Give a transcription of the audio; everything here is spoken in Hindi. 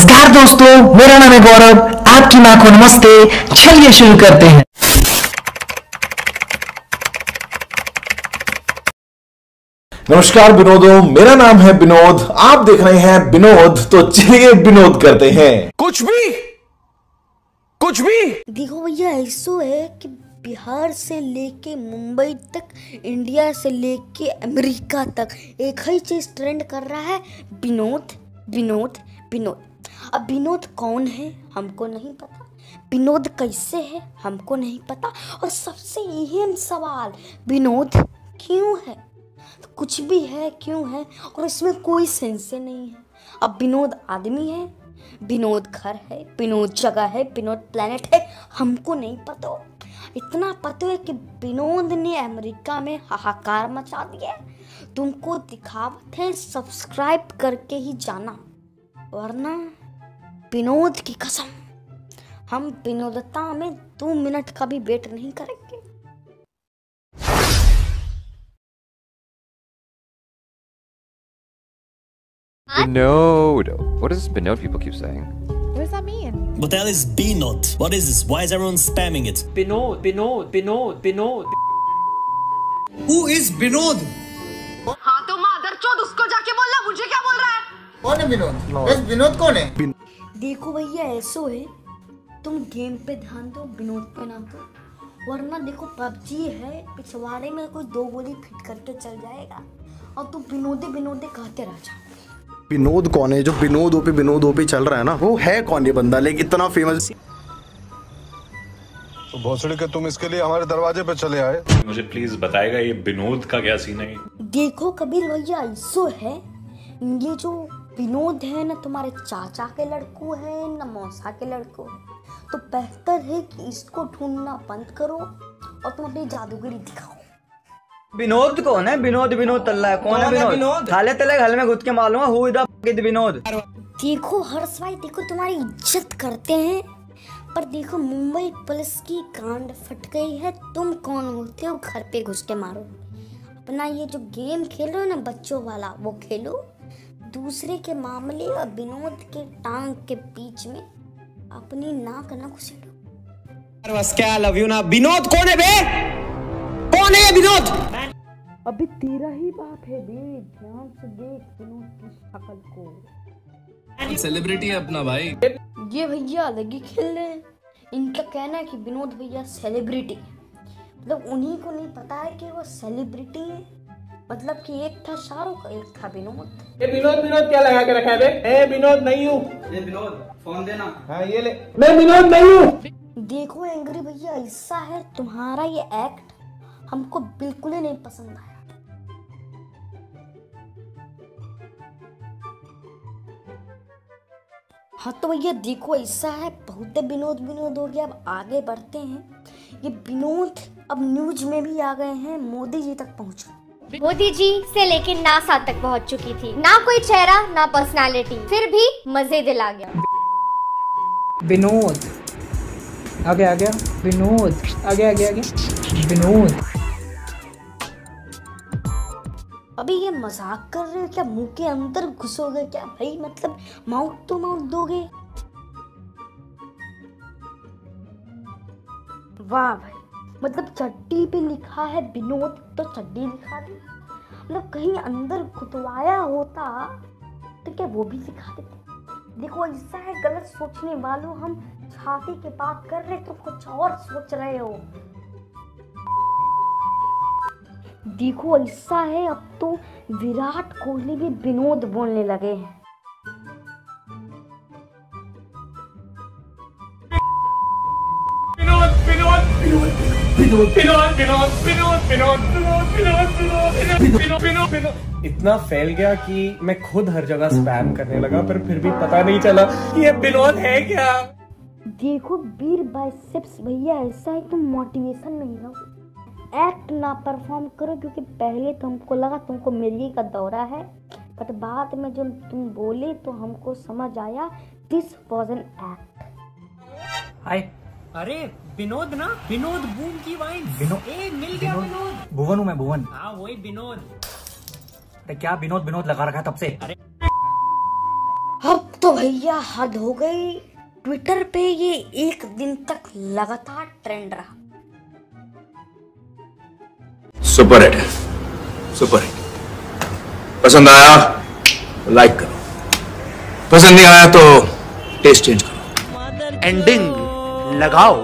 नमस्कार दोस्तों, मेरा नाम है गौरव। आपकी मां को नमस्ते। चलिए शुरू करते हैं। नमस्कार विनोदों, मेरा नाम है विनोद। आप देख रहे हैं विनोद, तो चलिए विनोद करते हैं। कुछ भी देखो भैया, ऐसा है कि बिहार से लेके मुंबई तक, इंडिया से लेके अमेरिका तक एक ही चीज ट्रेंड कर रहा है, विनोद विनोद विनोद। अब विनोद कौन है हमको नहीं पता, विनोद कैसे है हमको नहीं पता, और सबसे अहम सवाल, विनोद क्यों है? तो कुछ भी है, क्यों है, और इसमें कोई सेंस नहीं है। अब विनोद आदमी है, विनोद घर है, विनोद जगह है, विनोद प्लेनेट है, हमको नहीं पता। इतना पता है कि विनोद ने अमेरिका में हाहाकार मचा दिया। तुमको दिखावत है, सब्सक्राइब करके ही जाना, वरना विनोद की कसम हम विनोदता में 2 मिनट का भी वेट नहीं करेंगे। Binod. What does Binod people keep saying? What does that mean? What the hell is Binod? What is this? Why is everyone spamming it? Binod. Who is Binod? हाँ तो मादरचोद, उसको जाके बोलना, मुझे क्या बोल रहा है? कौन है विनोद? बस विनोद कौन है? देखो भैया, ऐसा है, तुम गेम पे ध्यान दो, विनोद पे ना दो, वरना देखो पबजी है, पिछवाड़े में कोई 2 गोली फिट करके चल जाएगा और तुम विनोदे कहते रह जाओ। विनोद कौन है? जो विनोद ओपी चल रहा है ना, वो है कौन ये बंदा? लेकिन इतना फेमस। तो भोसड़ी के तुम इसके लिए हमारे दरवाजे पे चले आए। मुझे प्लीज बताएगा ये विनोद का क्या सीन है? देखो कबीर भैया, ऐसा है, ये जो विनोद है ना, तुम्हारे चाचा के लड़को है ना मौसा के लड़को है, तो बेहतर है कि इसको ढूंढना बंद करो और तुम अपनी जादूगरी दिखाओ। विनोद कौन है? विनोद तल्ला है। कौन है विनोद? थाले तले घर में घुस के मालूम हु इज द विनोद। देखो हर्ष भाई, देखो तुम्हारी इज्जत करते हैं, पर देखो मुंबई पुलिस की कांड फट गई है। तुम कौन होते हो घर पे घुस के मारो? अपना ये जो गेम खेल रहे हो ना बच्चों वाला, वो खेलो। दूसरे के मामले और विनोद के टांग के बीच में अपनी नाक ना घुसेड़ो। बस क्या लव यू ना। विनोद कौन है बे? कौन है ये विनोद? अभी तेरा ही बाप है बे, ध्यान से देख विनोद की शक्ल को। सेलिब्रिटी है अपना भाई। ये भैया अलग ही खेल रहे हैं। इनका कहना है कि विनोद भैया सेलिब्रिटी, मतलब उन्हीं को नहीं पता है कि वो सेलिब्रिटी है। मतलब कि एक था शाहरुख, एक था विनोद। ये विनोद क्या लगा के रखा है बे? ए विनोद नहीं हूँ। ये विनोद फोन देना। हाँ ये ले। मैं विनोद नहीं हूँ। देखो एंग्री भैया, ऐसा है, तुम्हारा ये एक्ट हमको बिल्कुल ही नहीं पसंद आया। हाँ तो भैया देखो, ऐसा है, बहुत विनोद हो गया। अब आगे बढ़ते हैं। ये विनोद अब न्यूज में भी आ गए हैं, मोदी जी तक पहुँचे। मोदी जी से लेकर नासा तक पहुंच चुकी थी। ना कोई चेहरा ना पर्सनालिटी, फिर भी मजे दिला गया। विनोद आ गया विनोद आ गया विनोद। अभी ये मजाक कर रहे हो क्या? मुंह के अंदर घुसोगे क्या भाई? मतलब माउथ तो माउथ दोगे? वाह भाई, मतलब चड्डी पे लिखा है विनोद तो चड्डी लिखा दी। मतलब कहीं अंदर खुतवाया होता तो क्या वो भी लिखा देते। देखो ऐसा है, गलत सोचने वालों, हम छाती के बात कर रहे तो कुछ और सोच रहे हो। देखो ऐसा है, अब तो विराट कोहली भी विनोद बोलने लगे हैं। इतना फैल गया कि मैं खुद हर जगह स्पैम करने लगा, पर फिर भी पता नहीं चला कि ये विनोद है क्या। देखो वीर बाइसेप्स भैया, ऐसा है, तुम मोटिवेशन में ही रहो, एक्ट ना परफॉर्म करो, क्योंकि पहले तो हमको लगा तुमको मिर्गी का दौरा है, बट बाद में जब तुम बोले तो हमको समझ आया दिस वाज एन एक्ट। हाय, अरे विनोद ना, विनोद बूम की वाइन। विनोद मिल गया। विनोद भुवन हूँ मैं, भुवन। हाँ वही विनोद। क्या विनोद लगा रखा है तब से? अरे अब तो भैया हद हो गई। ट्विटर पे ये एक दिन तक लगातार ट्रेंड रहा। सुपर हिट है, सुपर हिट। पसंद आया तो लाइक करो, पसंद नहीं आया तो टेस्ट चेंज करो। एंडिंग लगाओ